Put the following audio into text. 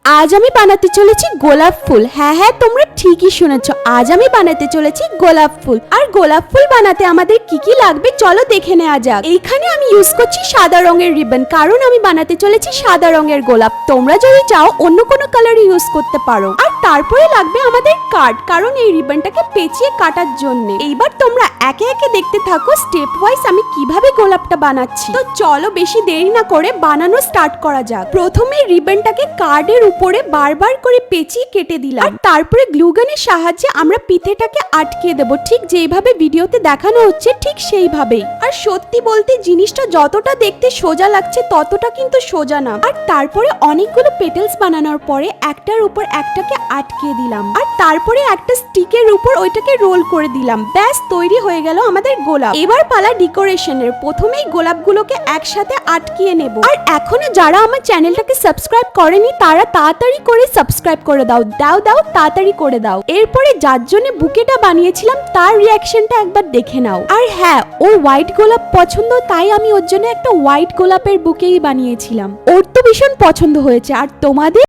আজ আমি বানাতে চলেছি গোলাপ ফুল। হ্যাঁ হ্যাঁ, তোমরা ঠিকই শুনেছো, আজ আমি বানাতে চলেছি গোলাপ ফুল। আর গোলাপ ফুল বানাতে আমাদের কি কি লাগবে চলো দেখে নেওয়া যাক। এইখানে আমি ইউজ করছি সাদা রঙের রিবন, কারণ আমি বানাতে চলেছি সাদা রঙের গোলাপ। তোমরা যদি চাও অন্য কোনো কালার ইউজ করতে পারো। আর তারপরে লাগবে আমাদের কাট, কারণ এই রিবনটাকে পেঁচিয়ে কাটার জন্য। এইবার তোমরা একে একে দেখতে থাকো স্টেপ ওয়াইজ আমি কিভাবে গোলাপটা বানাচ্ছি। তো চলো বেশি দেরি না করে বানানো স্টার্ট করা যাক। প্রথমে রিবনটাকে কার্ডের উপরে বারবার করে পেঁচিয়ে কেটে দিলাম, আর তারপরে গ্লুগানের সাহায্যে আমরা পিঠেটাকে আটকিয়ে দেব, ঠিক যেইভাবে ভিডিওতে দেখানো হচ্ছে ঠিক সেইভাবেই। আর সত্যি বলতে জিনিসটা যতটা দেখতে সোজা লাগছে ততটা কিন্তু সোজা না। আর তারপরে অনেকগুলো পেটেলস বানানোর পরে একটার উপর একটাকে আটকিয়ে দিলাম, আর তারপরে একটা স্টিকের উপর ওইটাকে রোল করে দিলাম। ব্যাস তৈরি হয়ে গেল আমাদের গোলাপ। এবার পালা ডেকোরেশনের। প্রথমেই গোলাপগুলোকে একসাথে আটকিয়ে নেব। আর এখনো যারা আমার চ্যানেলটাকে সাবস্ক্রাইব করেনি তারা তাড়াতাড়ি করে সাবস্ক্রাইব করে দাও, তাড়াতাড়ি করে দাও। এরপরে যার জন্য বুকেটা বানিয়েছিলাম তার রিয়াকশনটা একবার দেখে নাও। আর হ্যাঁ, ওর হোয়াইট গোলাপ পছন্দ, তাই আমি ওর জন্য একটা হোয়াইট গোলাপের বুকেই বানিয়েছিলাম। ওর তো ভীষণ পছন্দ হয়েছে। আর তোমাদের